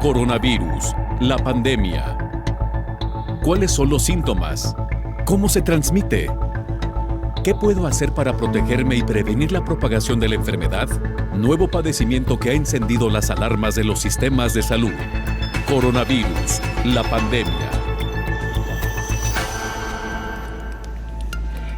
Coronavirus, la pandemia. ¿Cuáles son los síntomas? ¿Cómo se transmite? ¿Qué puedo hacer para protegerme y prevenir la propagación de la enfermedad? Nuevo padecimiento que ha encendido las alarmas de los sistemas de salud. Coronavirus, la pandemia.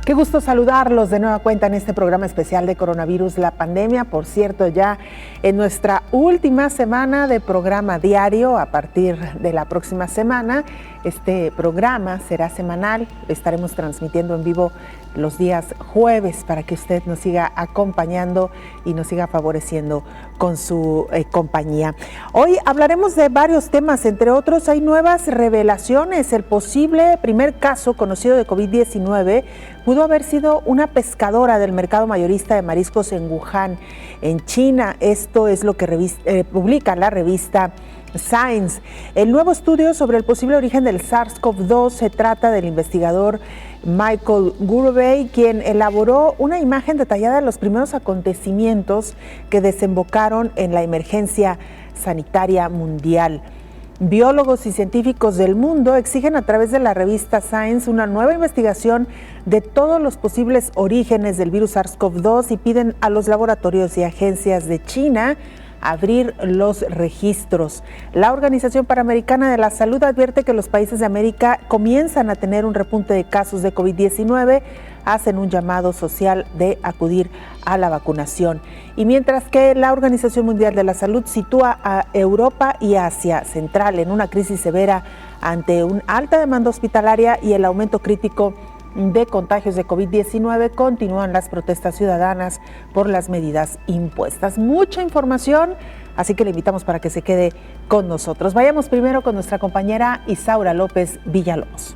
Qué gusto saludarlos de nueva cuenta en este programa especial de Coronavirus, la pandemia. Por cierto, ya en nuestra última semana de programa diario, a partir de la próxima semana, este programa será semanal. Estaremos transmitiendo en vivo los días jueves para que usted nos siga acompañando y nos siga favoreciendo con su compañía. Hoy hablaremos de varios temas, entre otros hay nuevas revelaciones. El posible primer caso conocido de COVID-19 pudo haber sido una pescadora del mercado mayorista de mariscos en Wuhan, en China. Esto es lo que publica la revista Science. El nuevo estudio sobre el posible origen del SARS-CoV-2 se trata del investigador Michael Gurvey, quien elaboró una imagen detallada de los primeros acontecimientos que desembocaron en la emergencia sanitaria mundial. Biólogos y científicos del mundo exigen a través de la revista Science una nueva investigación de todos los posibles orígenes del virus SARS-CoV-2 y piden a los laboratorios y agencias de China abrir los registros. La Organización Panamericana de la Salud advierte que los países de América comienzan a tener un repunte de casos de COVID-19, hacen un llamado social de acudir a la vacunación. Y mientras que la Organización Mundial de la Salud sitúa a Europa y Asia Central en una crisis severa ante una alta demanda hospitalaria y el aumento crítico de contagios de COVID-19, continúan las protestas ciudadanas por las medidas impuestas. Mucha información, así que le invitamos para que se quede con nosotros. Vayamos primero con nuestra compañera Isaura López Villalobos.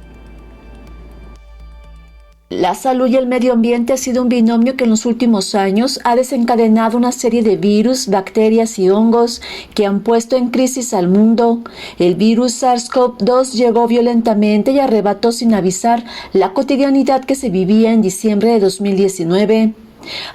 La salud y el medio ambiente ha sido un binomio que en los últimos años ha desencadenado una serie de virus, bacterias y hongos que han puesto en crisis al mundo. El virus SARS-CoV-2 llegó violentamente y arrebató sin avisar la cotidianidad que se vivía en diciembre de 2019.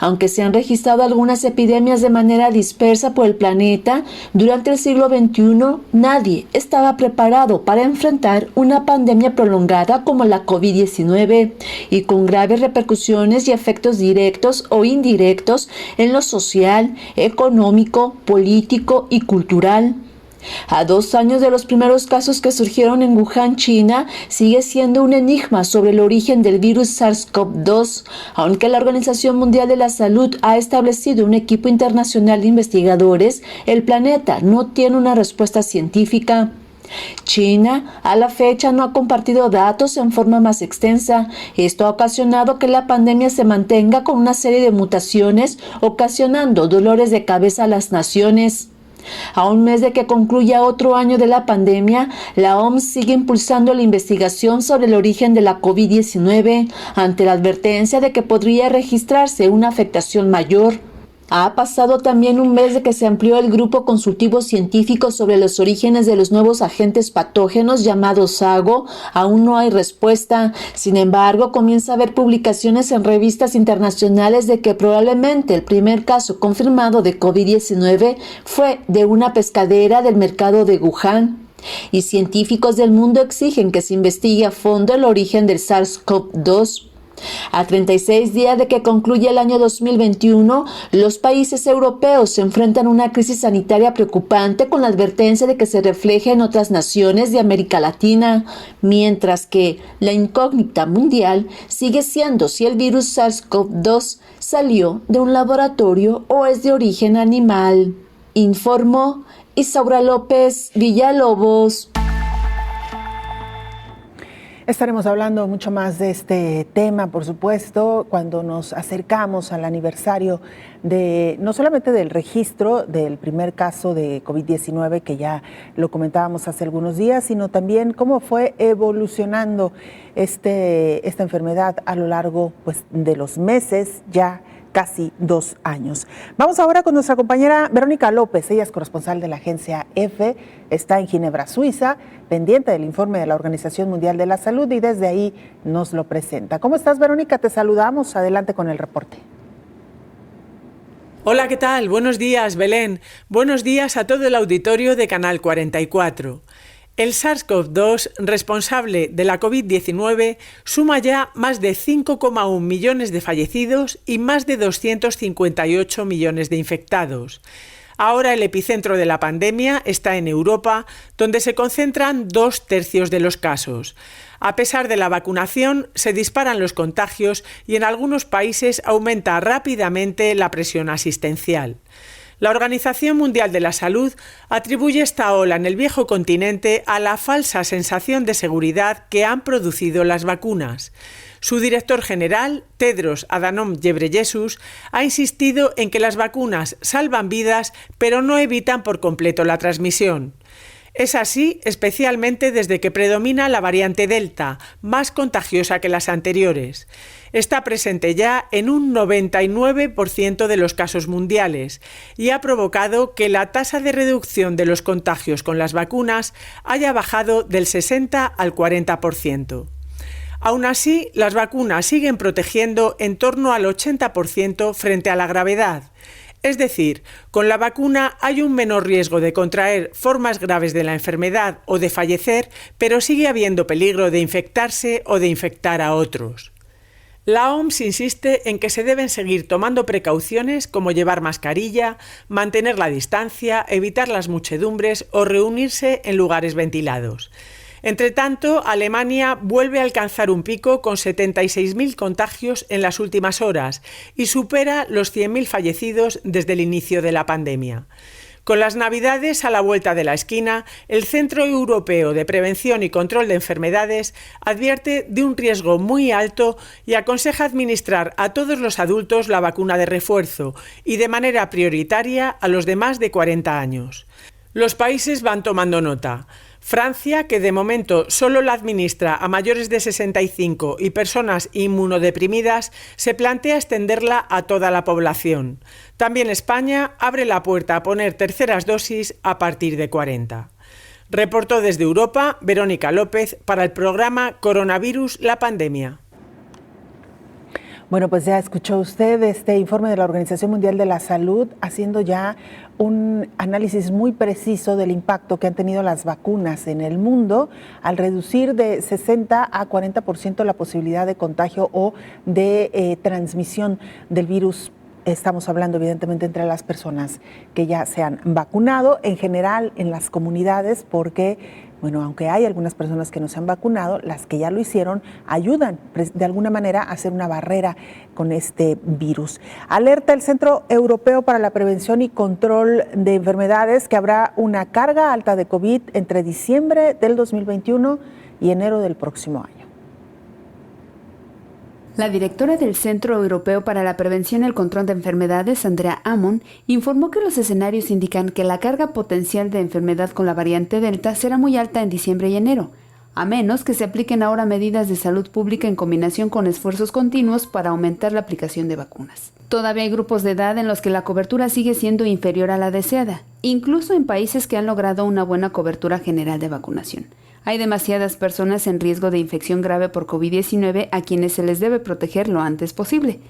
Aunque se han registrado algunas epidemias de manera dispersa por el planeta, durante el siglo XXI nadie estaba preparado para enfrentar una pandemia prolongada como la COVID-19 y con graves repercusiones y efectos directos o indirectos en lo social, económico, político y cultural. A 2 años de los primeros casos que surgieron en Wuhan, China, sigue siendo un enigma sobre el origen del virus SARS-CoV-2, aunque la Organización Mundial de la Salud ha establecido un equipo internacional de investigadores, el planeta no tiene una respuesta científica. China, a la fecha, no ha compartido datos en forma más extensa. Esto ha ocasionado que la pandemia se mantenga con una serie de mutaciones, ocasionando dolores de cabeza a las naciones. A un mes de que concluya otro año de la pandemia, la OMS sigue impulsando la investigación sobre el origen de la COVID-19 ante la advertencia de que podría registrarse una afectación mayor. Ha pasado también un mes de que se amplió el grupo consultivo científico sobre los orígenes de los nuevos agentes patógenos llamados SAGO. Aún no hay respuesta. Sin embargo, comienza a haber publicaciones en revistas internacionales de que probablemente el primer caso confirmado de COVID-19 fue de una pescadera del mercado de Wuhan. Y científicos del mundo exigen que se investigue a fondo el origen del SARS-CoV-2. A 36 días de que concluya el año 2021, los países europeos se enfrentan a una crisis sanitaria preocupante con la advertencia de que se refleje en otras naciones de América Latina, mientras que la incógnita mundial sigue siendo si el virus SARS-CoV-2 salió de un laboratorio o es de origen animal. Informó Isaura López Villalobos. Estaremos hablando mucho más de este tema, por supuesto, cuando nos acercamos al aniversario de no solamente del registro del primer caso de COVID-19, que ya lo comentábamos hace algunos días, sino también cómo fue evolucionando esta enfermedad a lo largo, pues, de los meses ya casi 2 años. Vamos ahora con nuestra compañera Verónica López. Ella es corresponsal de la agencia EFE, está en Ginebra, Suiza, pendiente del informe de la Organización Mundial de la Salud y desde ahí nos lo presenta. ¿Cómo estás, Verónica? Te saludamos. Adelante con el reporte. Hola, ¿qué tal? Buenos días, Belén. Buenos días a todo el auditorio de Canal 44. El SARS-CoV-2, responsable de la COVID-19, suma ya más de 5,1 millones de fallecidos y más de 258 millones de infectados. Ahora el epicentro de la pandemia está en Europa, donde se concentran 2/3 de los casos. A pesar de la vacunación, se disparan los contagios y en algunos países aumenta rápidamente la presión asistencial. La Organización Mundial de la Salud atribuye esta ola en el viejo continente a la falsa sensación de seguridad que han producido las vacunas. Su director general, Tedros Adhanom Ghebreyesus, ha insistido en que las vacunas salvan vidas, pero no evitan por completo la transmisión. Es así, especialmente desde que predomina la variante Delta, más contagiosa que las anteriores. Está presente ya en un 99% de los casos mundiales y ha provocado que la tasa de reducción de los contagios con las vacunas haya bajado del 60 al 40%. Aún así, las vacunas siguen protegiendo en torno al 80% frente a la gravedad. Es decir, con la vacuna hay un menor riesgo de contraer formas graves de la enfermedad o de fallecer, pero sigue habiendo peligro de infectarse o de infectar a otros. La OMS insiste en que se deben seguir tomando precauciones como llevar mascarilla, mantener la distancia, evitar las muchedumbres o reunirse en lugares ventilados. Entre tanto, Alemania vuelve a alcanzar un pico con 76.000 contagios en las últimas horas y supera los 100.000 fallecidos desde el inicio de la pandemia. Con las Navidades a la vuelta de la esquina, el Centro Europeo de Prevención y Control de Enfermedades advierte de un riesgo muy alto y aconseja administrar a todos los adultos la vacuna de refuerzo y de manera prioritaria a los de más de 40 años. Los países van tomando nota. Francia, que de momento solo la administra a mayores de 65 y personas inmunodeprimidas, se plantea extenderla a toda la población. También España abre la puerta a poner terceras dosis a partir de 40. Reportó desde Europa Verónica López para el programa Coronavirus, la pandemia. Bueno, pues ya escuchó usted este informe de la Organización Mundial de la Salud, haciendo ya un análisis muy preciso del impacto que han tenido las vacunas en el mundo al reducir de 60 a 40% la posibilidad de contagio o de transmisión del virus. Estamos hablando evidentemente entre las personas que ya se han vacunado, en general en las comunidades, porque bueno, aunque hay algunas personas que no se han vacunado, las que ya lo hicieron ayudan de alguna manera a hacer una barrera con este virus. Alerta el Centro Europeo para la Prevención y Control de Enfermedades que habrá una carga alta de COVID entre diciembre del 2021 y enero del próximo año. La directora del Centro Europeo para la Prevención y el Control de Enfermedades, Andrea Ammon, informó que los escenarios indican que la carga potencial de enfermedad con la variante Delta será muy alta en diciembre y enero, a menos que se apliquen ahora medidas de salud pública en combinación con esfuerzos continuos para aumentar la aplicación de vacunas. Todavía hay grupos de edad en los que la cobertura sigue siendo inferior a la deseada, incluso en países que han logrado una buena cobertura general de vacunación. Hay demasiadas personas en riesgo de infección grave por COVID-19 a quienes se les debe proteger lo antes posible.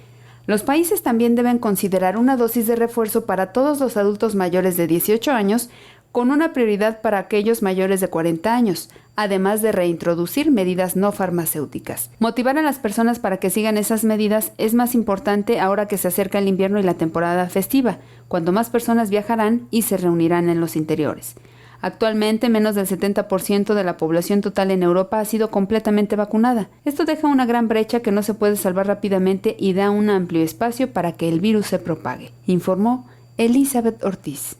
Los países también deben considerar una dosis de refuerzo para todos los adultos mayores de 18 años, con una prioridad para aquellos mayores de 40 años, además de reintroducir medidas no farmacéuticas. Motivar a las personas para que sigan esas medidas es más importante ahora que se acerca el invierno y la temporada festiva, cuando más personas viajarán y se reunirán en los interiores. Actualmente, menos del 70% de la población total en Europa ha sido completamente vacunada. Esto deja una gran brecha que no se puede salvar rápidamente y da un amplio espacio para que el virus se propague, informó Elizabeth Ortiz.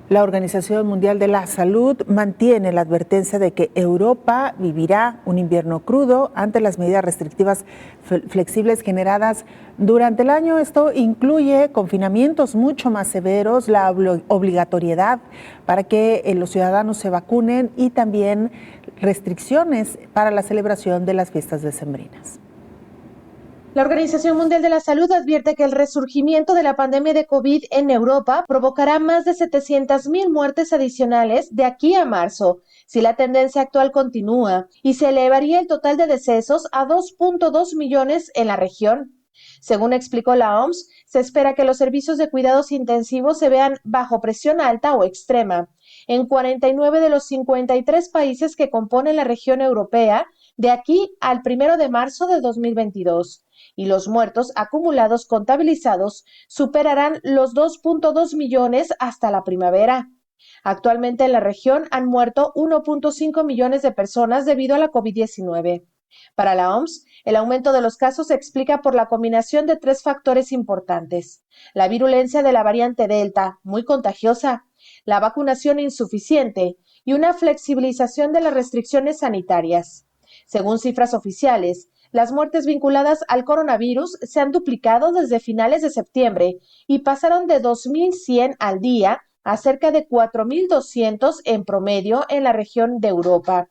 La Organización Mundial de la Salud mantiene la advertencia de que Europa vivirá un invierno crudo ante las medidas restrictivas flexibles generadas durante el año. Esto incluye confinamientos mucho más severos, la obligatoriedad para que los ciudadanos se vacunen y también restricciones para la celebración de las fiestas decembrinas. La Organización Mundial de la Salud advierte que el resurgimiento de la pandemia de COVID en Europa provocará más de 700,000 muertes adicionales de aquí a marzo, si la tendencia actual continúa, y se elevaría el total de decesos a 2.2 millones en la región. Según explicó la OMS, se espera que los servicios de cuidados intensivos se vean bajo presión alta o extrema en 49 de los 53 países que componen la región europea de aquí al 1 de marzo de 2022, y los muertos acumulados contabilizados superarán los 2.2 millones hasta la primavera. Actualmente en la región han muerto 1.5 millones de personas debido a la COVID-19. Para la OMS, el aumento de los casos se explica por la combinación de 3 factores importantes: la virulencia de la variante Delta, muy contagiosa, la vacunación insuficiente y una flexibilización de las restricciones sanitarias. Según cifras oficiales, las muertes vinculadas al coronavirus se han duplicado desde finales de septiembre y pasaron de 2.100 al día a cerca de 4.200 en promedio en la región de Europa.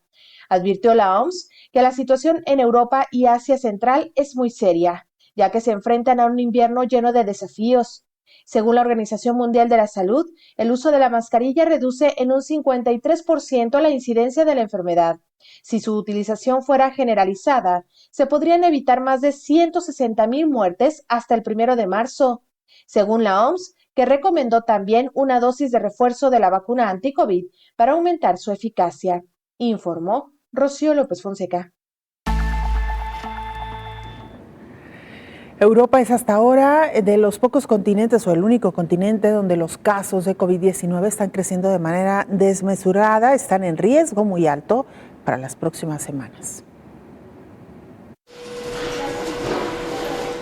Advirtió la OMS que la situación en Europa y Asia Central es muy seria, ya que se enfrentan a un invierno lleno de desafíos. Según la Organización Mundial de la Salud, el uso de la mascarilla reduce en un 53% la incidencia de la enfermedad. Si su utilización fuera generalizada, se podrían evitar más de 160,000 muertes hasta el 1 de marzo. Según la OMS, que recomendó también una dosis de refuerzo de la vacuna anti-COVID para aumentar su eficacia, informó Rocío López Fonseca. Europa es hasta ahora de los pocos continentes o el único continente donde los casos de COVID-19 están creciendo de manera desmesurada, están en riesgo muy alto para las próximas semanas.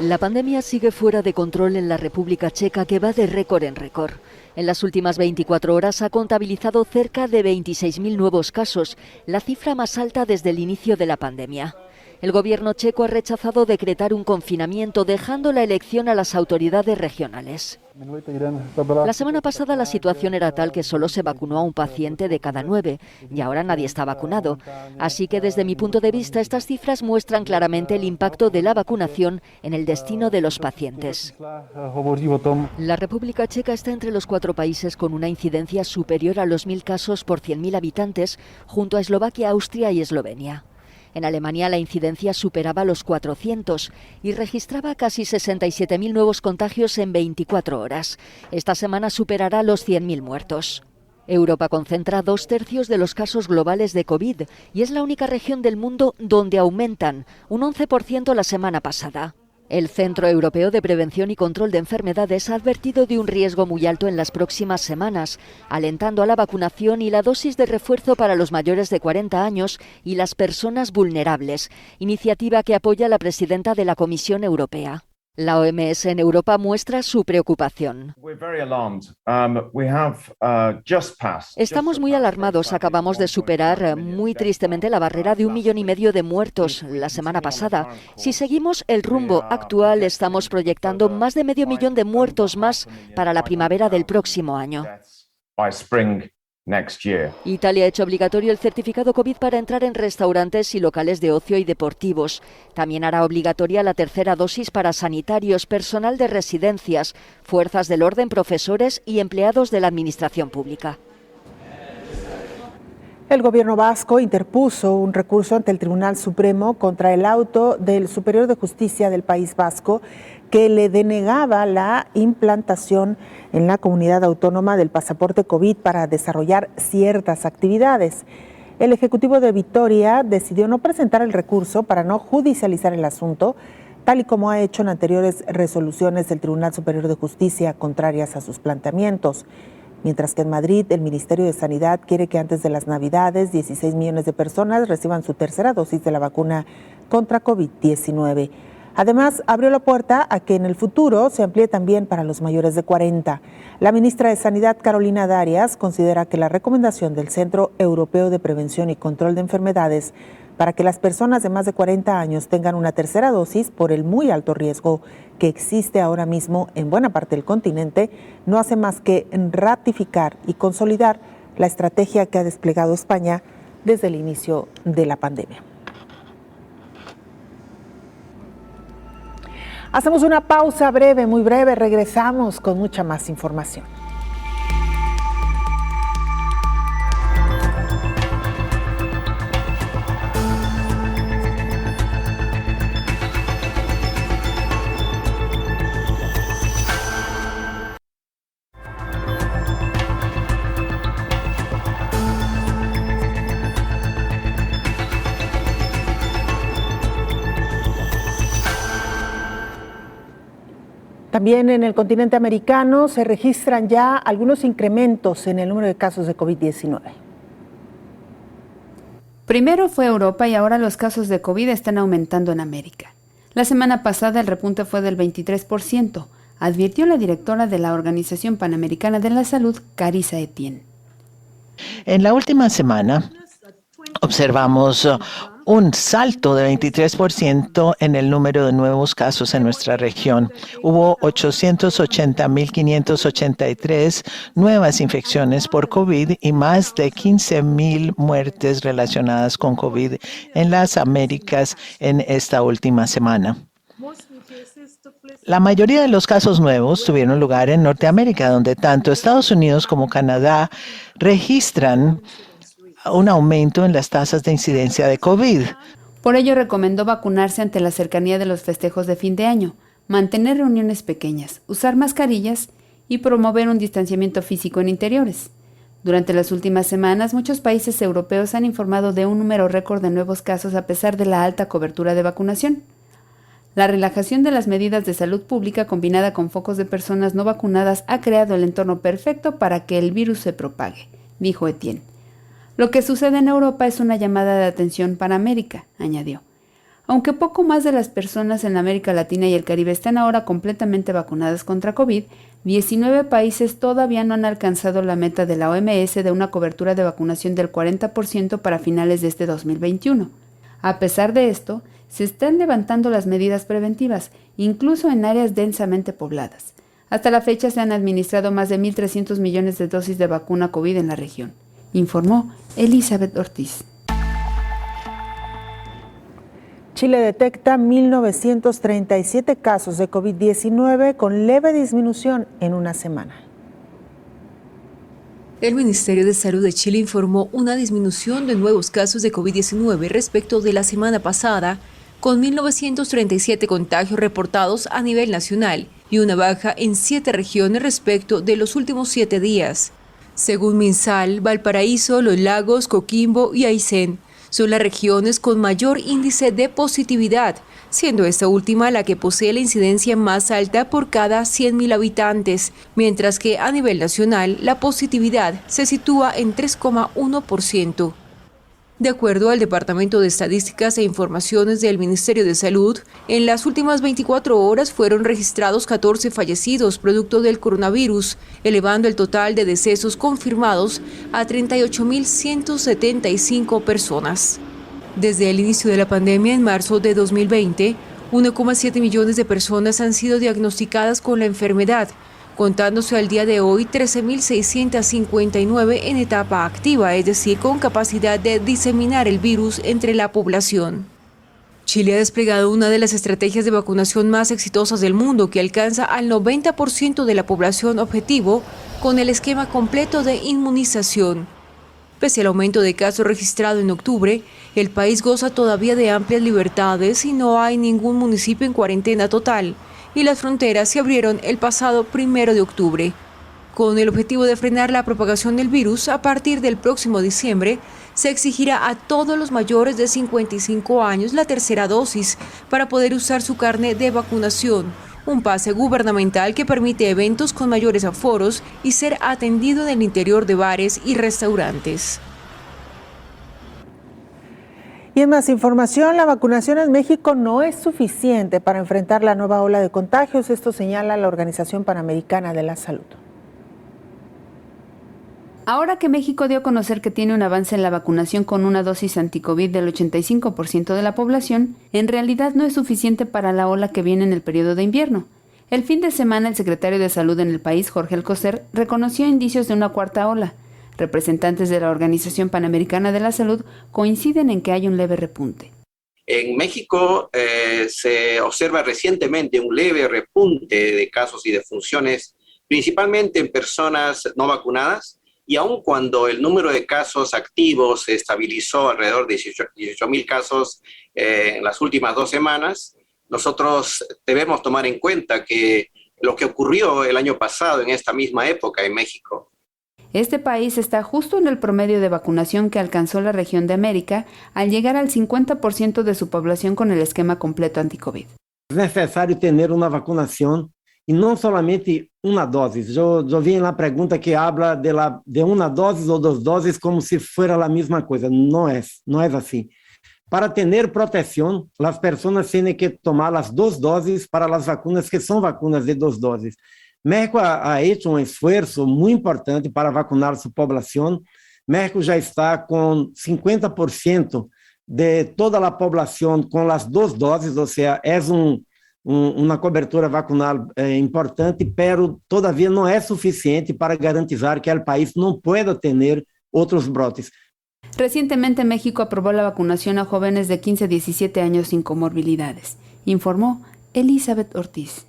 La pandemia sigue fuera de control en la República Checa, que va de récord en récord. En las últimas 24 horas ha contabilizado cerca de 26.000 nuevos casos, la cifra más alta desde el inicio de la pandemia. El gobierno checo ha rechazado decretar un confinamiento, dejando la elección a las autoridades regionales. La semana pasada la situación era tal que solo se vacunó a un paciente de cada 9 y ahora nadie está vacunado. Así que desde mi punto de vista estas cifras muestran claramente el impacto de la vacunación en el destino de los pacientes. La República Checa está entre los 4 países con una incidencia superior a los 1.000 casos por 100.000 habitantes, junto a Eslovaquia, Austria y Eslovenia. En Alemania la incidencia superaba los 400 y registraba casi 67.000 nuevos contagios en 24 horas. Esta semana superará los 100.000 muertos. Europa concentra 2/3 de los casos globales de COVID y es la única región del mundo donde aumentan, un 11% la semana pasada. El Centro Europeo de Prevención y Control de Enfermedades ha advertido de un riesgo muy alto en las próximas semanas, alentando a la vacunación y la dosis de refuerzo para los mayores de 40 años y las personas vulnerables, iniciativa que apoya la presidenta de la Comisión Europea. La OMS en Europa muestra su preocupación. Estamos muy alarmados. Acabamos de superar muy tristemente la barrera de 1,5 millones de muertos la semana pasada. Si seguimos el rumbo actual, estamos proyectando más de 500,000 de muertos más para la primavera del próximo año. Italia ha hecho obligatorio el certificado COVID para entrar en restaurantes y locales de ocio y deportivos. También hará obligatoria la tercera dosis para sanitarios, personal de residencias, fuerzas del orden, profesores y empleados de la administración pública. El gobierno vasco interpuso un recurso ante el Tribunal Supremo contra el auto del Superior de Justicia del País Vasco que le denegaba la implantación en la comunidad autónoma del pasaporte COVID para desarrollar ciertas actividades. El Ejecutivo de Vitoria decidió no presentar el recurso para no judicializar el asunto, tal y como ha hecho en anteriores resoluciones del Tribunal Superior de Justicia contrarias a sus planteamientos. Mientras que en Madrid, el Ministerio de Sanidad quiere que antes de las Navidades 16 millones de personas reciban su tercera dosis de la vacuna contra COVID-19. Además, abrió la puerta a que en el futuro se amplíe también para los mayores de 40. La ministra de Sanidad, Carolina Darias, considera que la recomendación del Centro Europeo de Prevención y Control de Enfermedades para que las personas de más de 40 años tengan una tercera dosis por el muy alto riesgo que existe ahora mismo en buena parte del continente, no hace más que ratificar y consolidar la estrategia que ha desplegado España desde el inicio de la pandemia. Hacemos una pausa breve, muy breve, regresamos con mucha más información. También en el continente americano se registran ya algunos incrementos en el número de casos de COVID-19. Primero fue Europa y ahora los casos de COVID están aumentando en América. La semana pasada el repunte fue del 23%, advirtió la directora de la Organización Panamericana de la Salud, Carissa Etienne. En la última semana observamos un salto de 23% en el número de nuevos casos en nuestra región. Hubo 880.583 nuevas infecciones por COVID y más de 15.000 muertes relacionadas con COVID en las Américas en esta última semana. La mayoría de los casos nuevos tuvieron lugar en Norteamérica, donde tanto Estados Unidos como Canadá registran un aumento en las tasas de incidencia de COVID. Por ello recomendó vacunarse ante la cercanía de los festejos de fin de año, mantener reuniones pequeñas, usar mascarillas y promover un distanciamiento físico en interiores. Durante las últimas semanas, muchos países europeos han informado de un número récord de nuevos casos a pesar de la alta cobertura de vacunación. La relajación de las medidas de salud pública combinada con focos de personas no vacunadas ha creado el entorno perfecto para que el virus se propague, dijo Etienne. Lo que sucede en Europa es una llamada de atención para América, añadió. Aunque poco más de las personas en América Latina y el Caribe están ahora completamente vacunadas contra COVID, 19 países todavía no han alcanzado la meta de la OMS de una cobertura de vacunación del 40% para finales de este 2021. A pesar de esto, se están levantando las medidas preventivas, incluso en áreas densamente pobladas. Hasta la fecha se han administrado más de 1.300 millones de dosis de vacuna COVID en la región, informó Elizabeth Ortiz. Chile detecta 1.937 casos de COVID-19 con leve disminución en una semana. El Ministerio de Salud de Chile informó una disminución de nuevos casos de COVID-19 respecto de la semana pasada, con 1.937 contagios reportados a nivel nacional y una baja en 7 regiones respecto de los últimos 7 días. Según MinSal, Valparaíso, Los Lagos, Coquimbo y Aysén son las regiones con mayor índice de positividad, siendo esta última la que posee la incidencia más alta por cada 100.000 habitantes, mientras que a nivel nacional la positividad se sitúa en 3,1%. De acuerdo al Departamento de Estadísticas e Informaciones del Ministerio de Salud, en las últimas 24 horas fueron registrados 14 fallecidos producto del coronavirus, elevando el total de decesos confirmados a 38.175 personas. Desde el inicio de la pandemia en marzo de 2020, 1,7 millones de personas han sido diagnosticadas con la enfermedad, contándose al día de hoy 13.659 en etapa activa, es decir, con capacidad de diseminar el virus entre la población. Chile ha desplegado una de las estrategias de vacunación más exitosas del mundo, que alcanza al 90% de la población objetivo con el esquema completo de inmunización. Pese al aumento de casos registrado en octubre, el país goza todavía de amplias libertades y no hay ningún municipio en cuarentena total, y las fronteras se abrieron el pasado 1 de octubre. Con el objetivo de frenar la propagación del virus, a partir del próximo diciembre, se exigirá a todos los mayores de 55 años la tercera dosis para poder usar su carnet de vacunación, un pase gubernamental que permite eventos con mayores aforos y ser atendido en el interior de bares y restaurantes. Y en más información, la vacunación en México no es suficiente para enfrentar la nueva ola de contagios. Esto señala la Organización Panamericana de la Salud. Ahora que México dio a conocer que tiene un avance en la vacunación con una dosis anticovid del 85% de la población, en realidad no es suficiente para la ola que viene en el periodo de invierno. El fin de semana, el secretario de Salud en el país, Jorge Alcocer, reconoció indicios de una cuarta ola. Representantes de la Organización Panamericana de la Salud coinciden en que hay un leve repunte. En México se observa recientemente un leve repunte de casos y defunciones, principalmente en personas no vacunadas, y aun cuando el número de casos activos se estabilizó alrededor de 18.000 casos en las últimas 2 semanas, nosotros debemos tomar en cuenta que lo que ocurrió el año pasado en esta misma época en México. Este país está justo en el promedio de vacunación que alcanzó la región de América al llegar al 50% de su población con el esquema completo anticovid. Es necesario tener una vacunación e não somente uma dose. Eu vi na pergunta que habla de uma dose ou 2 doses como se fosse a mesma coisa. Não é assim. Para ter proteção, as pessoas têm que tomar as 2 doses para as vacinas que são vacinas de 2 doses. México ha hecho um esforço muito importante para vacinar sua população. México já está com 50% de toda a população com as 2 doses, ou seja, é uma cobertura vacunal importante, pero todavia não é suficiente para garantizar que o país não pueda ter outros brotes. Recientemente México aprobó la vacunación a jóvenes de 15 a 17 años sin comorbilidades, informó Elizabeth Ortiz.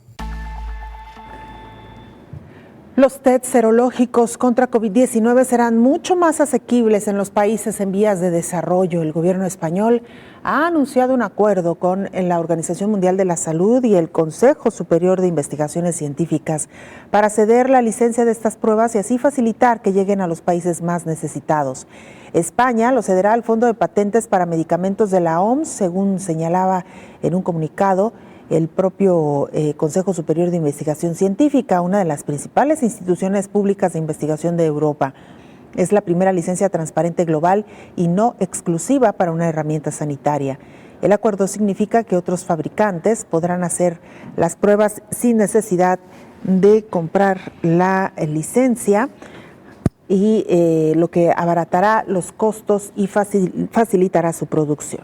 Los test serológicos contra COVID-19 serán mucho más asequibles en los países en vías de desarrollo. El gobierno español ha anunciado un acuerdo con la Organización Mundial de la Salud y el Consejo Superior de Investigaciones Científicas para ceder la licencia de estas pruebas y así facilitar que lleguen a los países más necesitados. España lo cederá al Fondo de Patentes para Medicamentos de la OMS, según señalaba en un comunicado el propio Consejo Superior de Investigación Científica, una de las principales instituciones públicas de investigación de Europa. Es la primera licencia transparente global y no exclusiva para una herramienta sanitaria. El acuerdo significa que otros fabricantes podrán hacer las pruebas sin necesidad de comprar la licencia y lo que abaratará los costos y facilitará su producción.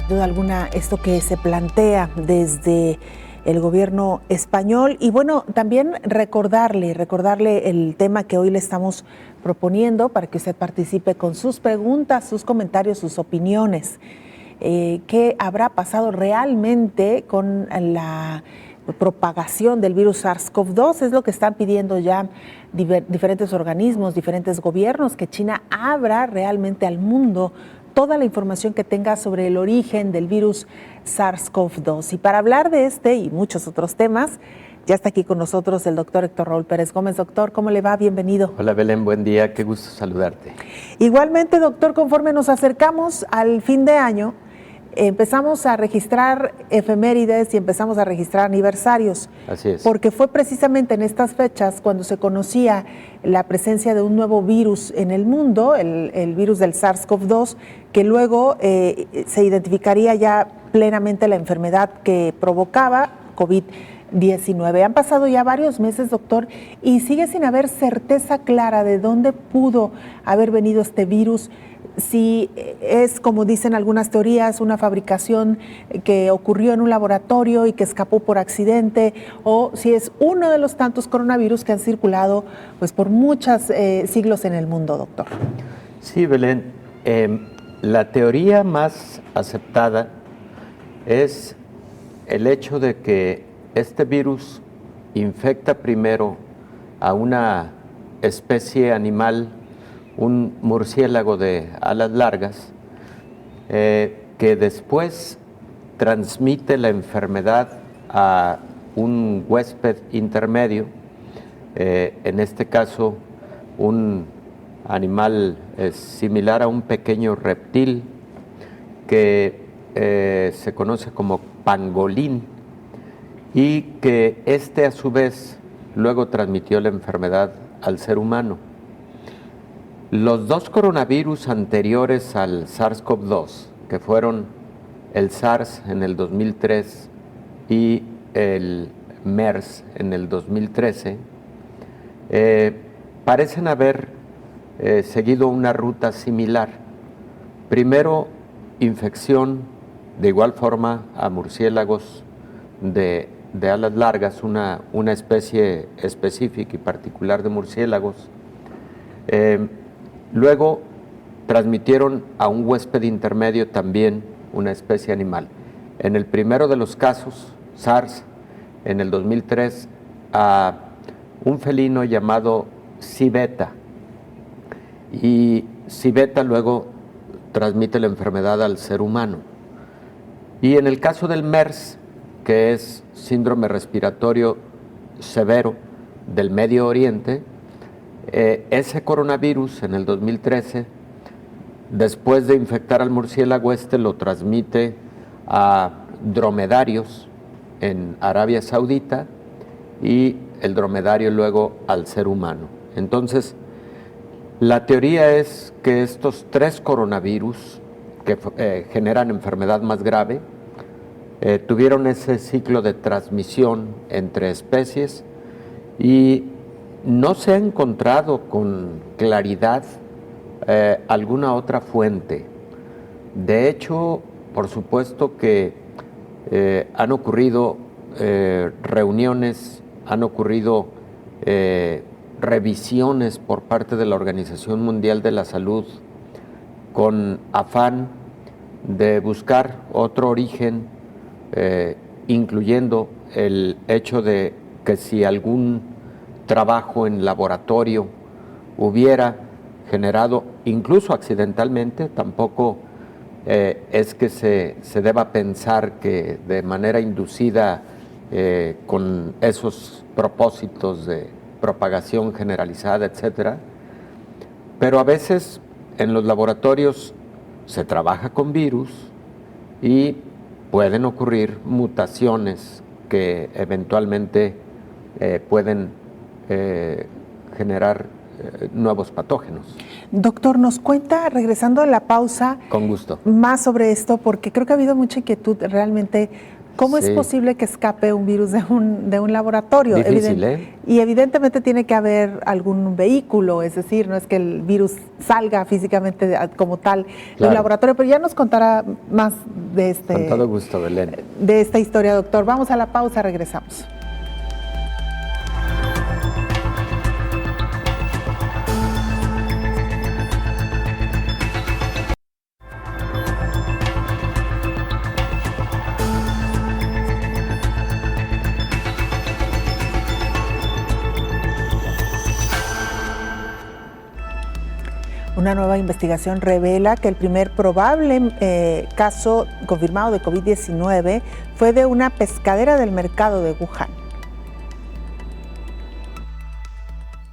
Sin duda alguna, esto que se plantea desde el gobierno español y bueno, también recordarle el tema que hoy le estamos proponiendo para que usted participe con sus preguntas, sus comentarios, sus opiniones. ¿Qué habrá pasado realmente con la propagación del virus SARS-CoV-2? Es lo que están pidiendo ya diferentes organismos, diferentes gobiernos, que China abra realmente al mundo toda la información que tenga sobre el origen del virus SARS-CoV-2. Y para hablar de este y muchos otros temas, ya está aquí con nosotros el doctor Héctor Raúl Pérez Gómez. Doctor, ¿cómo le va? Bienvenido. Hola Belén, buen día, qué gusto saludarte. Igualmente, doctor, conforme nos acercamos al fin de año, empezamos a registrar efemérides y empezamos a registrar aniversarios. Así es. Porque fue precisamente en estas fechas cuando se conocía la presencia de un nuevo virus en el mundo, el virus del SARS-CoV-2, que luego se identificaría ya plenamente la enfermedad que provocaba COVID-19. Han pasado ya varios meses, doctor, y sigue sin haber certeza clara de dónde pudo haber venido este virus. Si es, como dicen algunas teorías, una fabricación que ocurrió en un laboratorio y que escapó por accidente, o si es uno de los tantos coronavirus que han circulado pues, por muchos siglos en el mundo, doctor. Sí, Belén, la teoría más aceptada es el hecho de que este virus infecta primero a una especie animal, un murciélago de alas largas, que después transmite la enfermedad a un huésped intermedio, en este caso un animal similar a un pequeño reptil que se conoce como pangolín y que a su vez luego transmitió la enfermedad al ser humano. Los 2 coronavirus anteriores al SARS-CoV-2, que fueron el SARS en el 2003 y el MERS en el 2013, parecen haber seguido una ruta similar. Primero, infección de igual forma a murciélagos de alas largas, una especie específica y particular de murciélagos. Luego transmitieron a un huésped intermedio también una especie animal. En el primero de los casos, SARS, en el 2003, a un felino llamado civeta. Y civeta luego transmite la enfermedad al ser humano. Y en el caso del MERS, que es síndrome respiratorio severo del Medio Oriente, Ese coronavirus en el 2013, después de infectar al murciélago, lo transmite a dromedarios en Arabia Saudita y el dromedario luego al ser humano. Entonces, la teoría es que estos 3 coronavirus que generan enfermedad más grave tuvieron ese ciclo de transmisión entre especies y no se ha encontrado con claridad alguna otra fuente. De hecho, por supuesto que han ocurrido reuniones, han ocurrido revisiones por parte de la Organización Mundial de la Salud con afán de buscar otro origen, incluyendo el hecho de que si algún trabajo en laboratorio hubiera generado, incluso accidentalmente, tampoco es que se deba pensar que de manera inducida con esos propósitos de propagación generalizada, etcétera. Pero a veces en los laboratorios se trabaja con virus y pueden ocurrir mutaciones que eventualmente pueden generar nuevos patógenos. Doctor, nos cuenta, regresando a la pausa, con gusto, más sobre esto, porque creo que ha habido mucha inquietud realmente. ¿Cómo es posible que escape un virus de un laboratorio? Difícil, Y evidentemente tiene que haber algún vehículo, es decir, no es que el virus salga físicamente como tal de un laboratorio, pero ya nos contará más de Con todo gusto, Belén. De esta historia, doctor. Vamos a la pausa, regresamos. Una nueva investigación revela que el primer probable caso confirmado de COVID-19 fue de una pescadera del mercado de Wuhan.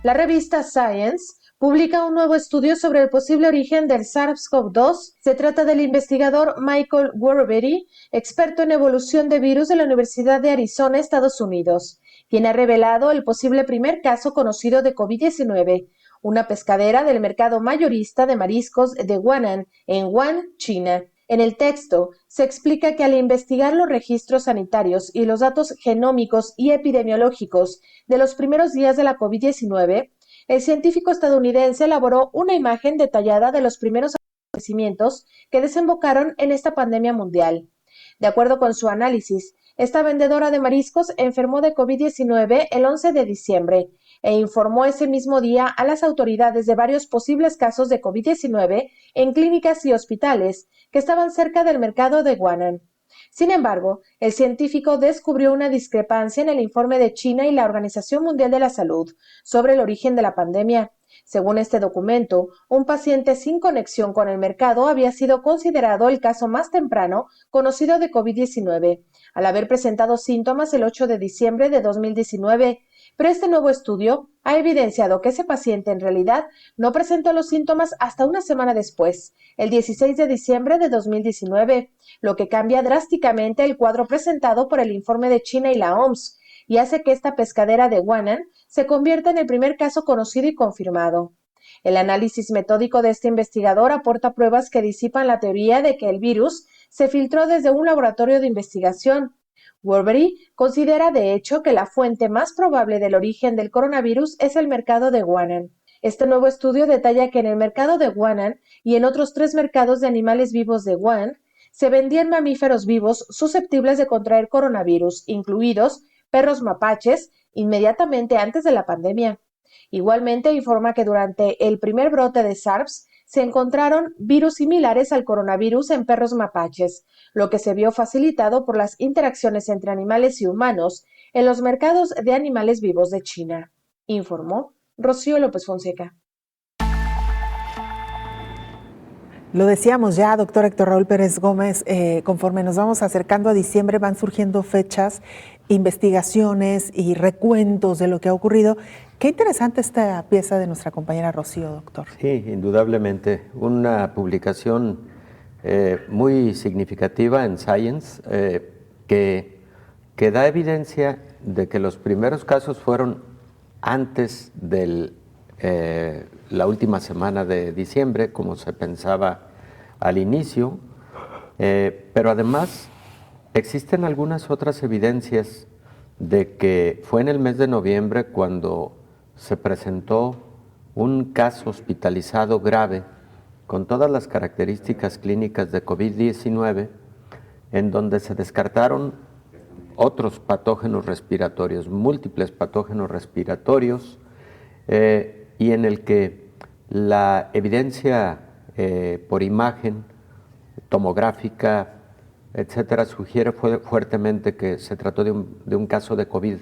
La revista Science publica un nuevo estudio sobre el posible origen del SARS-CoV-2. Se trata del investigador Michael Warberry, experto en evolución de virus de la Universidad de Arizona, Estados Unidos, quien ha revelado el posible primer caso conocido de COVID-19. Una pescadera del mercado mayorista de mariscos de Huanan, en Wuhan, China. En el texto se explica que al investigar los registros sanitarios y los datos genómicos y epidemiológicos de los primeros días de la COVID-19, el científico estadounidense elaboró una imagen detallada de los primeros acontecimientos que desembocaron en esta pandemia mundial. De acuerdo con su análisis, esta vendedora de mariscos enfermó de COVID-19 el 11 de diciembre e informó ese mismo día a las autoridades de varios posibles casos de COVID-19 en clínicas y hospitales que estaban cerca del mercado de Wuhan. Sin embargo, el científico descubrió una discrepancia en el informe de China y la Organización Mundial de la Salud sobre el origen de la pandemia. Según este documento, un paciente sin conexión con el mercado había sido considerado el caso más temprano conocido de COVID-19, al haber presentado síntomas el 8 de diciembre de 2019. Pero este nuevo estudio ha evidenciado que ese paciente en realidad no presentó los síntomas hasta una semana después, el 16 de diciembre de 2019, lo que cambia drásticamente el cuadro presentado por el informe de China y la OMS y hace que esta pescadera de Wuhan se convierta en el primer caso conocido y confirmado. El análisis metódico de este investigador aporta pruebas que disipan la teoría de que el virus se filtró desde un laboratorio de investigación. Warberry considera de hecho que la fuente más probable del origen del coronavirus es el mercado de Wuhan. Este nuevo estudio detalla que en el mercado de Wuhan y en otros 3 mercados de animales vivos de Wuhan se vendían mamíferos vivos susceptibles de contraer coronavirus, incluidos perros mapaches, inmediatamente antes de la pandemia. Igualmente informa que durante el primer brote de SARS se encontraron virus similares al coronavirus en perros mapaches, lo que se vio facilitado por las interacciones entre animales y humanos en los mercados de animales vivos de China, informó Rocío López Fonseca. Lo decíamos ya, doctor Héctor Raúl Pérez Gómez, conforme nos vamos acercando a diciembre van surgiendo fechas, investigaciones y recuentos de lo que ha ocurrido. Qué interesante esta pieza de nuestra compañera Rocío, doctor. Sí, indudablemente. Una publicación muy significativa en Science que da evidencia de que los primeros casos fueron antes de la última semana de diciembre, como se pensaba al inicio, pero además existen algunas otras evidencias de que fue en el mes de noviembre cuando se presentó un caso hospitalizado grave con todas las características clínicas de COVID-19, en donde se descartaron otros patógenos respiratorios, múltiples patógenos respiratorios, y en el que la evidencia por imagen, tomográfica, etcétera, sugiere fuertemente que se trató de un caso de COVID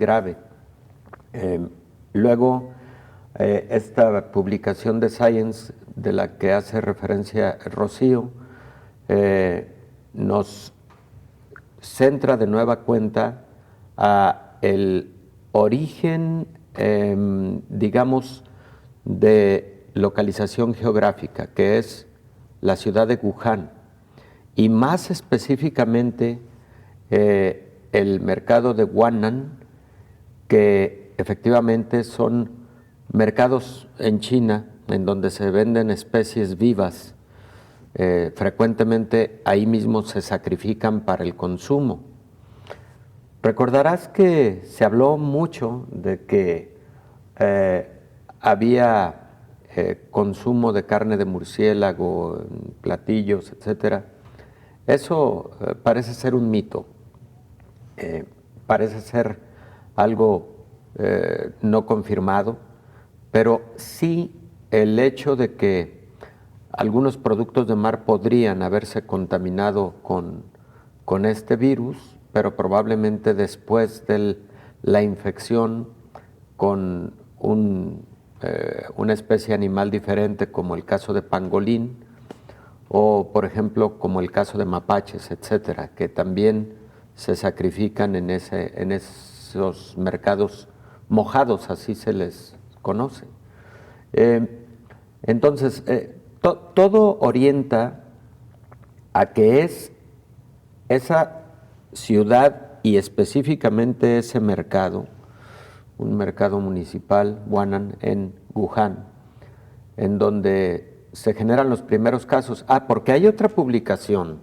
grave. Luego, esta publicación de Science, de la que hace referencia Rocío, nos centra de nueva cuenta a el origen, digamos, de localización geográfica, que es la ciudad de Wuhan, y más específicamente el mercado de Huanan, que efectivamente son mercados en China en donde se venden especies vivas. Frecuentemente ahí mismo se sacrifican para el consumo. Recordarás que se habló mucho de que había consumo de carne de murciélago, platillos, etcétera. Eso parece ser un mito, parece ser algo no confirmado, pero sí el hecho de que algunos productos de mar podrían haberse contaminado con este virus, pero probablemente después de la infección con una especie animal diferente, como el caso de pangolín, o por ejemplo como el caso de mapaches, etcétera, que también se sacrifican en esos mercados mojados, así se les conoce. Entonces, todo orienta a que es esa ciudad y específicamente ese mercado, un mercado municipal, Huanan, en Wuhan, en donde se generan los primeros casos. Porque hay otra publicación,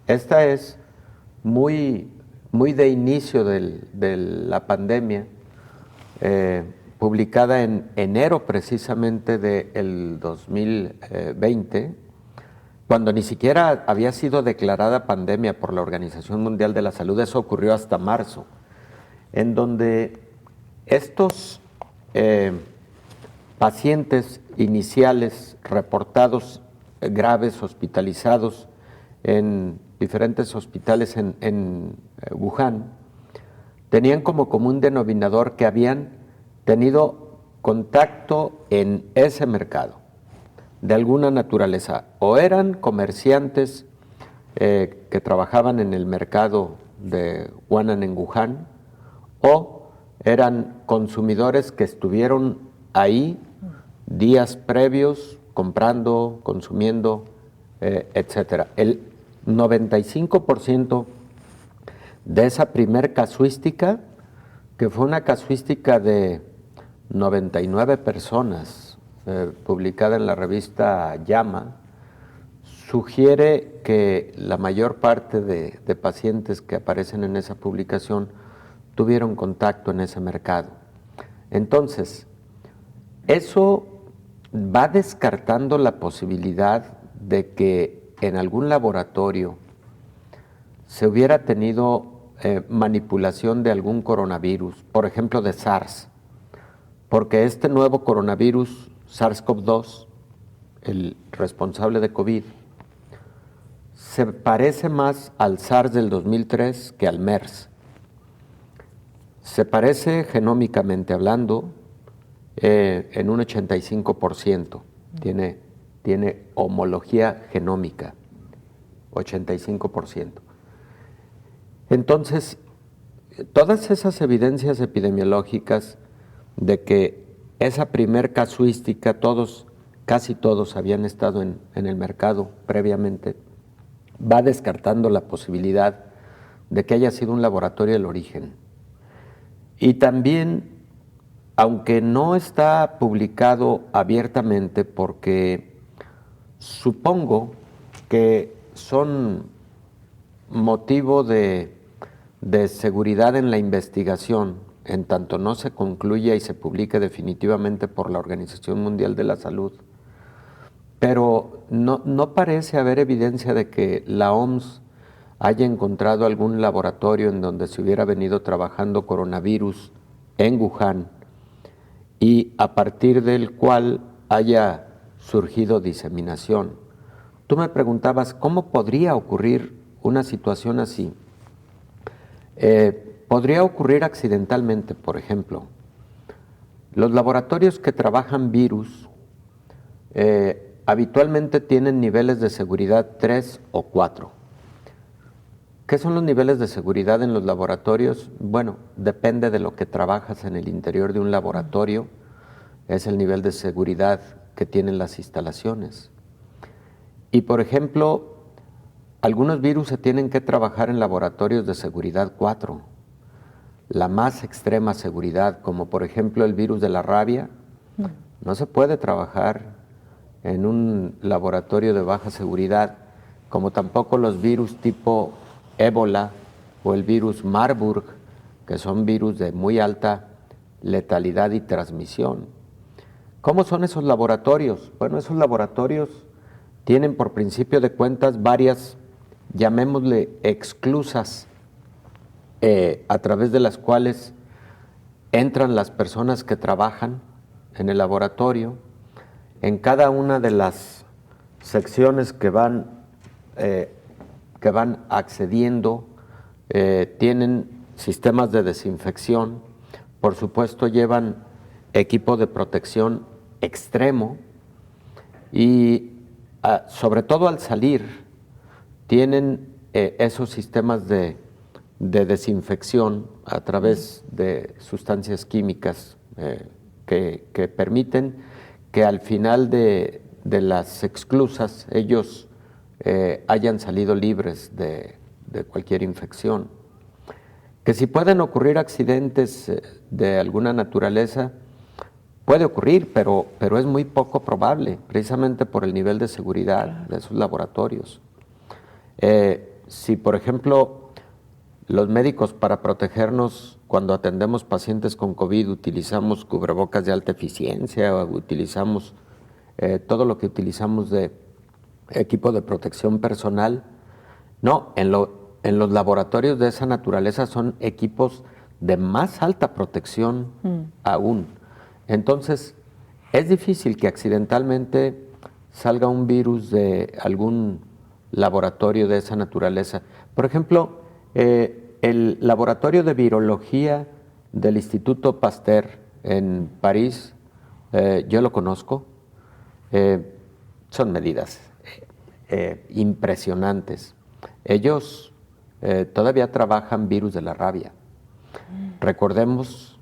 esta es muy de inicio de la pandemia, publicada en enero precisamente del 2020, cuando ni siquiera había sido declarada pandemia por la Organización Mundial de la Salud. Eso ocurrió hasta marzo, en donde estos pacientes iniciales reportados graves, hospitalizados en diferentes hospitales en Wuhan, tenían como común denominador que habían tenido contacto en ese mercado de alguna naturaleza, o eran comerciantes que trabajaban en el mercado de Huanan en Wuhan, o eran consumidores que estuvieron ahí días previos comprando, consumiendo, etcétera. El 95% de esa primer casuística, que fue una casuística de 99 personas, publicada en la revista JAMA, sugiere que la mayor parte de pacientes que aparecen en esa publicación tuvieron contacto en ese mercado. Entonces, eso va descartando la posibilidad de que en algún laboratorio se hubiera tenido manipulación de algún coronavirus, por ejemplo de SARS, porque este nuevo coronavirus, SARS-CoV-2, el responsable de COVID, se parece más al SARS del 2003 que al MERS. Se parece genómicamente hablando en un 85%, tiene tiene homología genómica, 85%. Entonces, todas esas evidencias epidemiológicas de que esa primer casuística, casi todos habían estado en el mercado previamente, va descartando la posibilidad de que haya sido un laboratorio el origen. Y también, aunque no está publicado abiertamente, porque supongo que son motivo de seguridad en la investigación, en tanto no se concluya y se publique definitivamente por la Organización Mundial de la Salud, pero no parece haber evidencia de que la OMS haya encontrado algún laboratorio en donde se hubiera venido trabajando coronavirus en Wuhan y a partir del cual haya surgido diseminación. Tú me preguntabas, ¿cómo podría ocurrir una situación así? Podría ocurrir accidentalmente, por ejemplo. Los laboratorios que trabajan virus habitualmente tienen niveles de seguridad 3 o 4. ¿Qué son los niveles de seguridad en los laboratorios? Bueno, depende de lo que trabajas en el interior de un laboratorio, es el nivel de seguridad que tienen las instalaciones. Y, por ejemplo, algunos virus se tienen que trabajar en laboratorios de seguridad 4. La más extrema seguridad, como por ejemplo el virus de la rabia, no se puede trabajar en un laboratorio de baja seguridad, como tampoco los virus tipo ébola o el virus Marburg, que son virus de muy alta letalidad y transmisión. ¿Cómo son esos laboratorios? Bueno, esos laboratorios tienen por principio de cuentas varias, llamémosle exclusas, a través de las cuales entran las personas que trabajan en el laboratorio. En cada una de las secciones que van accediendo tienen sistemas de desinfección, por supuesto llevan equipo de protección extremo y sobre todo al salir tienen esos sistemas de desinfección a través de sustancias químicas que permiten que al final de las exclusas ellos hayan salido libres de cualquier infección. Que si pueden ocurrir accidentes de alguna naturaleza, puede ocurrir, pero es muy poco probable, precisamente por el nivel de seguridad de esos laboratorios. Si, por ejemplo, los médicos para protegernos cuando atendemos pacientes con COVID utilizamos cubrebocas de alta eficiencia o utilizamos todo lo que utilizamos de equipo de protección personal, no, en los laboratorios de esa naturaleza son equipos de más alta protección aún. Entonces, es difícil que accidentalmente salga un virus de algún laboratorio de esa naturaleza. Por ejemplo, el laboratorio de virología del Instituto Pasteur en París, yo lo conozco, son medidas impresionantes. Ellos todavía trabajan virus de la rabia. Recordemos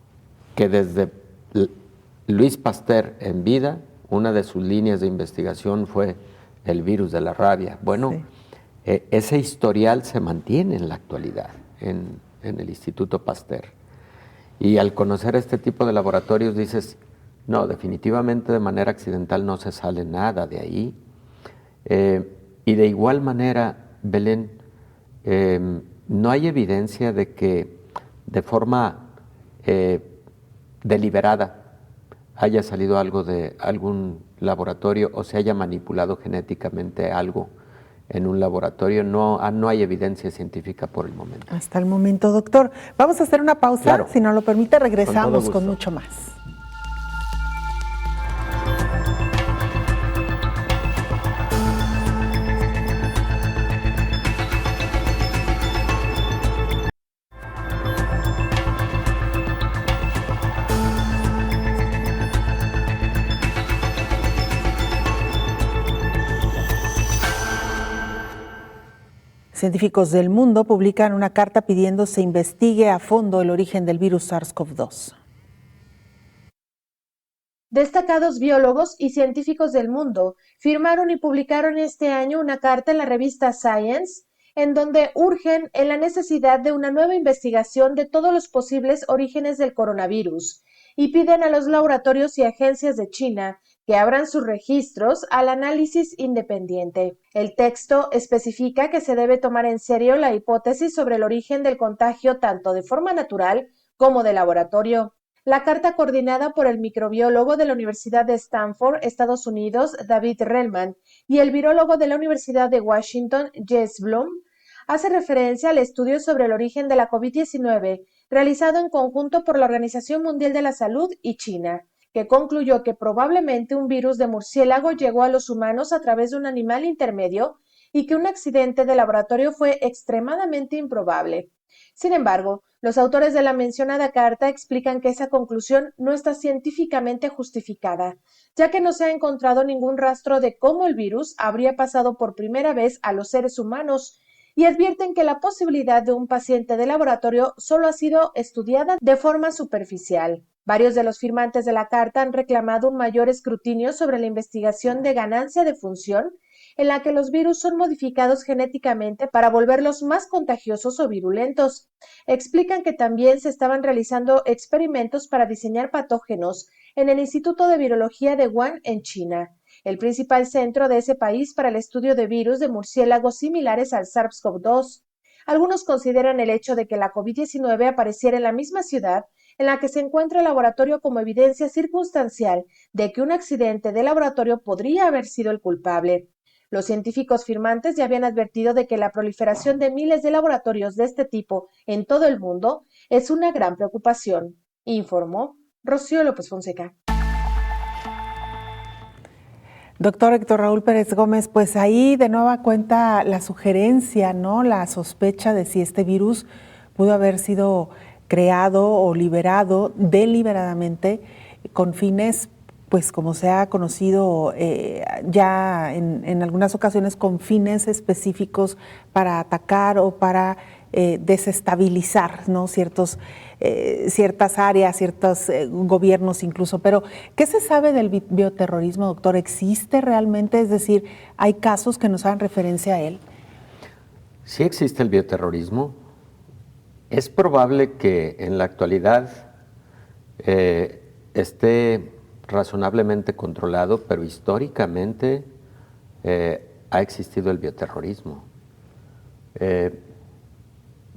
que desde Luis Pasteur en vida, una de sus líneas de investigación fue el virus de la rabia. Bueno, sí. Ese historial se mantiene en la actualidad en el Instituto Pasteur. Y al conocer este tipo de laboratorios dices, no, definitivamente de manera accidental no se sale nada de ahí. Y de igual manera, Belén, no hay evidencia de que de forma deliberada haya salido algo de algún laboratorio o se haya manipulado genéticamente algo en un laboratorio. No hay evidencia científica por el momento. Hasta el momento, doctor. Vamos a hacer una pausa, claro. Si nos lo permite, regresamos con mucho más. científicos del mundo publican una carta pidiendo se investigue a fondo el origen del virus SARS-CoV-2. Destacados biólogos y científicos del mundo firmaron y publicaron este año una carta en la revista Science, en donde urgen en la necesidad de una nueva investigación de todos los posibles orígenes del coronavirus y piden a los laboratorios y agencias de China que abran sus registros al análisis independiente. El texto especifica que se debe tomar en serio la hipótesis sobre el origen del contagio tanto de forma natural como de laboratorio. La carta, coordinada por el microbiólogo de la Universidad de Stanford, Estados Unidos, David Relman, y el virólogo de la Universidad de Washington, Jess Blum, hace referencia al estudio sobre el origen de la COVID-19 realizado en conjunto por la Organización Mundial de la Salud y China, que concluyó que probablemente un virus de murciélago llegó a los humanos a través de un animal intermedio y que un accidente de laboratorio fue extremadamente improbable. Sin embargo, los autores de la mencionada carta explican que esa conclusión no está científicamente justificada, ya que no se ha encontrado ningún rastro de cómo el virus habría pasado por primera vez a los seres humanos, y advierten que la posibilidad de un paciente de laboratorio solo ha sido estudiada de forma superficial. Varios de los firmantes de la carta han reclamado un mayor escrutinio sobre la investigación de ganancia de función, en la que los virus son modificados genéticamente para volverlos más contagiosos o virulentos. Explican que también se estaban realizando experimentos para diseñar patógenos en el Instituto de Virología de Wuhan, en China, el principal centro de ese país para el estudio de virus de murciélagos similares al SARS-CoV-2. Algunos consideran el hecho de que la COVID-19 apareciera en la misma ciudad en la que se encuentra el laboratorio como evidencia circunstancial de que un accidente de laboratorio podría haber sido el culpable. Los científicos firmantes ya habían advertido de que la proliferación de miles de laboratorios de este tipo en todo el mundo es una gran preocupación, informó Rocío López Fonseca. Doctor Héctor Raúl Pérez Gómez, pues ahí de nueva cuenta la sugerencia, ¿no? La sospecha de si este virus pudo haber sido creado o liberado deliberadamente con fines, pues como se ha conocido ya en algunas ocasiones, con fines específicos para atacar o para desestabilizar, ¿no? Ciertas áreas, ciertos gobiernos incluso. Pero, ¿qué se sabe del bioterrorismo, doctor? ¿Existe realmente? Es decir, ¿hay casos que nos hagan referencia a él? Sí existe el bioterrorismo. Es probable que en la actualidad esté razonablemente controlado, pero históricamente ha existido el bioterrorismo.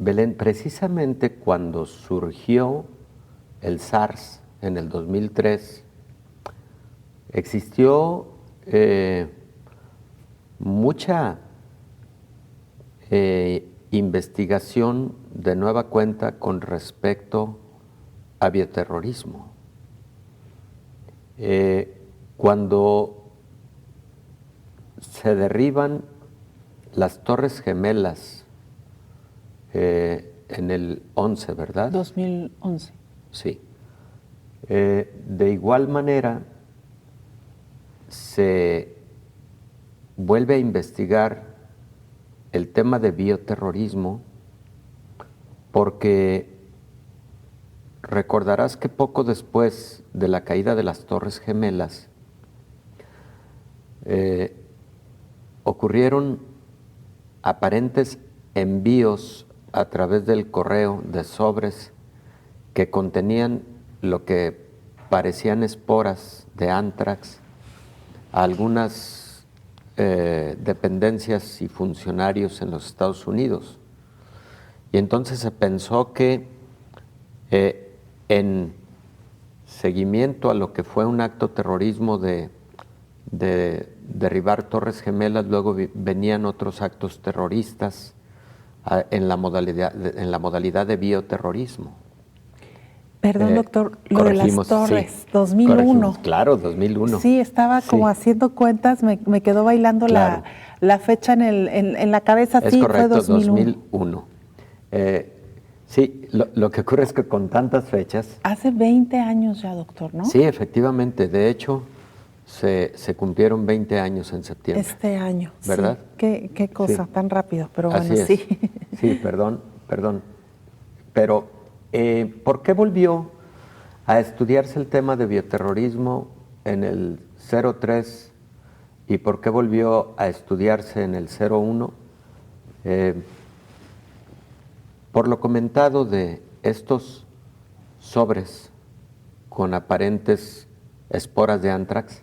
Belén, precisamente cuando surgió el SARS en el 2003, existió mucha investigación de nueva cuenta con respecto a bioterrorismo. Cuando se derriban las Torres Gemelas en el 11, ¿verdad? 2011. Sí. De igual manera, se vuelve a investigar el tema de bioterrorismo porque recordarás que poco después de la caída de las Torres Gemelas ocurrieron aparentes envíos a través del correo de sobres que contenían lo que parecían esporas de anthrax a algunas dependencias y funcionarios en los Estados Unidos. Y entonces se pensó que en seguimiento a lo que fue un acto terrorismo de derribar Torres Gemelas, luego venían otros actos terroristas en la modalidad de bioterrorismo. Perdón, doctor, lo de las torres, sí, 2001. Claro, 2001. Sí, estaba como haciendo cuentas, me quedó bailando claro. la fecha en la cabeza. Es sí, correcto, fue 2001. Sí, lo que ocurre es que con tantas fechas... Hace 20 años ya, doctor, ¿no? Sí, efectivamente. De hecho, se cumplieron 20 años en septiembre. Este año, ¿verdad? Sí. Qué cosa tan rápido, pero bueno, Así es. sí. Sí, perdón. Pero, ¿por qué volvió a estudiarse el tema de bioterrorismo en el 03 y por qué volvió a estudiarse en el 01? Por lo comentado de estos sobres con aparentes esporas de anthrax,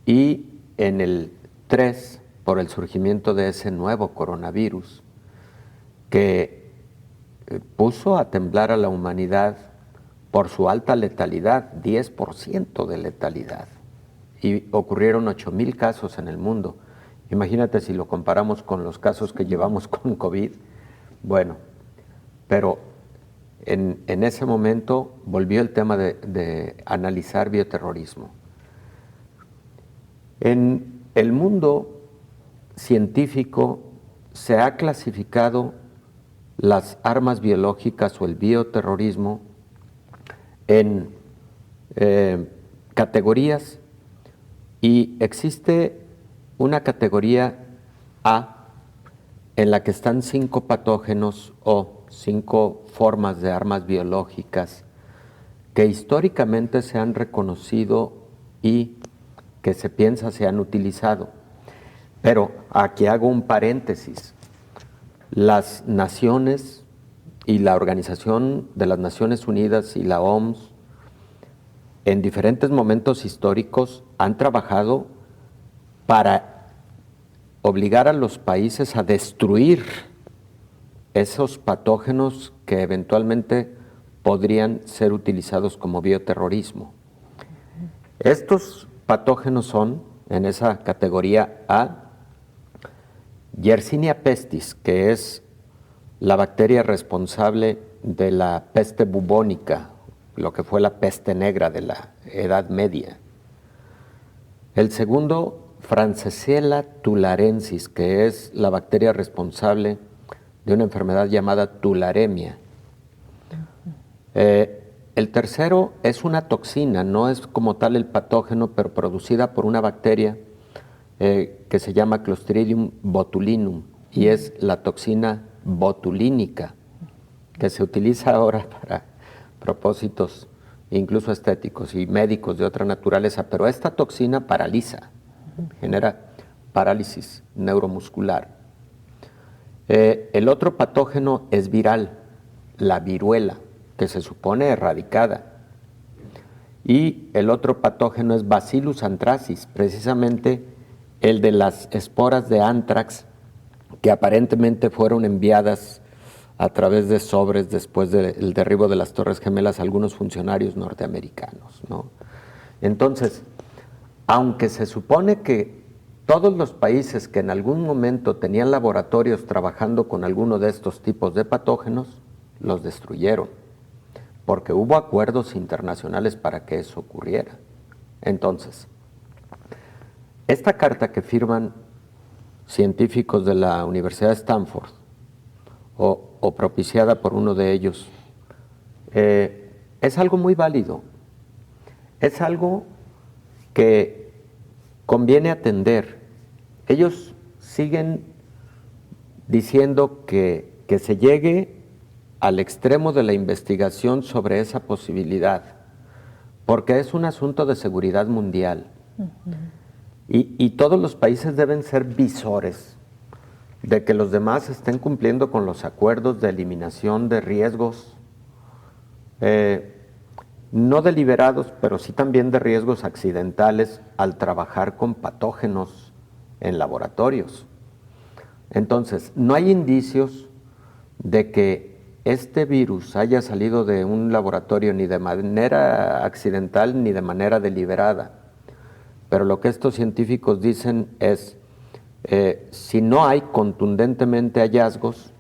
y en el 3 por el surgimiento de ese nuevo coronavirus que puso a temblar a la humanidad por su alta letalidad, 10% de letalidad, y ocurrieron 8,000 casos en el mundo. Imagínate si lo comparamos con los casos que llevamos con COVID. Bueno, pero en ese momento volvió el tema de analizar bioterrorismo. En el mundo científico se ha clasificado las armas biológicas o el bioterrorismo en categorías, y existe una categoría A en la que están 5 patógenos o 5 formas de armas biológicas que históricamente se han reconocido y que se piensa se han utilizado. Pero aquí hago un paréntesis. Las naciones y la Organización de las Naciones Unidas y la OMS en diferentes momentos históricos han trabajado para obligar a los países a destruir esos patógenos que eventualmente podrían ser utilizados como bioterrorismo. Estos patógenos son, en esa categoría A, Yersinia pestis, que es la bacteria responsable de la peste bubónica, lo que fue la peste negra de la Edad Media. El segundo, Francisella tularensis, que es la bacteria responsable de una enfermedad llamada tularemia. El tercero es una toxina, no es como tal el patógeno, pero producida por una bacteria que se llama Clostridium botulinum, y es la toxina botulínica, que se utiliza ahora para propósitos incluso estéticos y médicos de otra naturaleza, pero esta toxina paraliza, genera parálisis neuromuscular. El otro patógeno es viral, la viruela, que se supone erradicada. Y el otro patógeno es Bacillus anthracis, precisamente el de las esporas de anthrax que aparentemente fueron enviadas a través de sobres después del derribo de las Torres Gemelas a algunos funcionarios norteamericanos, ¿no? Entonces, aunque se supone que todos los países que en algún momento tenían laboratorios trabajando con alguno de estos tipos de patógenos, los destruyeron, porque hubo acuerdos internacionales para que eso ocurriera. Entonces, esta carta que firman científicos de la Universidad de Stanford, o propiciada por uno de ellos, es algo muy válido, es algo que conviene atender. Ellos siguen diciendo que se llegue al extremo de la investigación sobre esa posibilidad, porque es un asunto de seguridad mundial. Y todos los países deben ser visores de que los demás estén cumpliendo con los acuerdos de eliminación de riesgos, no deliberados, pero sí también de riesgos accidentales al trabajar con patógenos en laboratorios. Entonces, no hay indicios de que este virus haya salido de un laboratorio ni de manera accidental ni de manera deliberada. Pero lo que estos científicos dicen es, si no hay contundentemente hallazgos,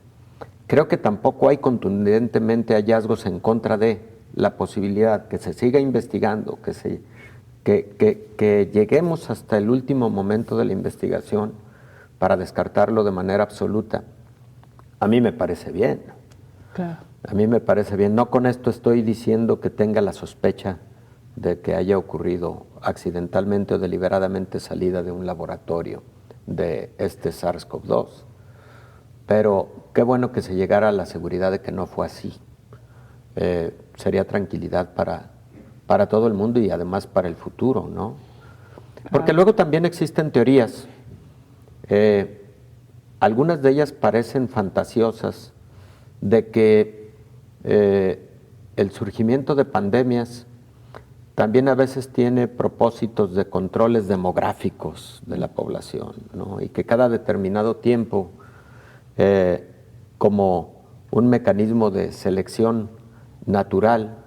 creo que tampoco hay contundentemente hallazgos en contra de la posibilidad que se siga investigando, que lleguemos hasta el último momento de la investigación para descartarlo de manera absoluta. A mí me parece bien. Claro. A mí me parece bien. No con esto estoy diciendo que tenga la sospecha de que haya ocurrido accidentalmente o deliberadamente salida de un laboratorio de este SARS-CoV-2. Pero qué bueno que se llegara a la seguridad de que no fue así. Sería tranquilidad para todo el mundo y además para el futuro, ¿no? Porque luego también existen teorías. Algunas de ellas parecen fantasiosas, de que el surgimiento de pandemias también a veces tiene propósitos de controles demográficos de la población, ¿no? Y que cada determinado tiempo, como un mecanismo de selección natural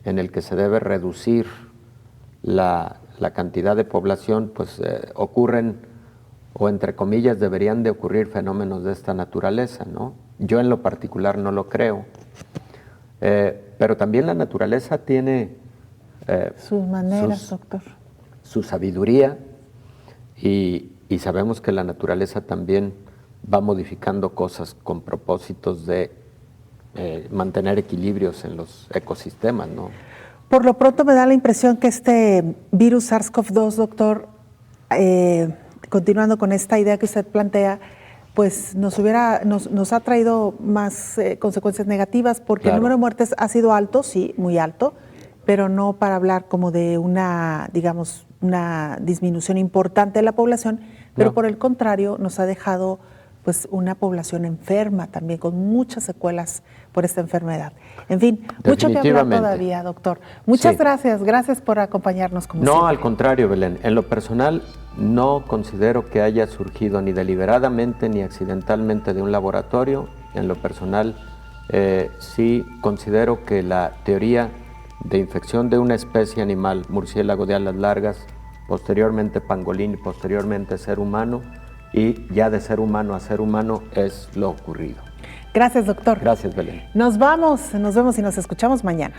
en el que se debe reducir la cantidad de población, pues ocurren, o entre comillas deberían de ocurrir fenómenos de esta naturaleza, ¿no? Yo en lo particular no lo creo, pero también la naturaleza tiene sus maneras, doctor. Su sabiduría, y sabemos que la naturaleza también va modificando cosas con propósitos de mantener equilibrios en los ecosistemas, ¿no? Por lo pronto me da la impresión que este virus SARS-CoV-2, doctor, continuando con esta idea que usted plantea, pues nos ha traído más consecuencias negativas, porque claro, el número de muertes ha sido alto, sí, muy alto, pero no para hablar como de una, digamos, una disminución importante de la población, pero por el contrario nos ha dejado pues una población enferma también, con muchas secuelas por esta enfermedad. En fin, mucho que hablar todavía, doctor. Muchas gracias por acompañarnos como siempre. No, al contrario, Belén, en lo personal no considero que haya surgido ni deliberadamente ni accidentalmente de un laboratorio. En lo personal sí considero que la teoría de infección de una especie animal, murciélago de alas largas, posteriormente pangolín y posteriormente ser humano, y ya de ser humano a ser humano es lo ocurrido. Gracias, doctor. Gracias, Belén. Nos vemos y nos escuchamos mañana.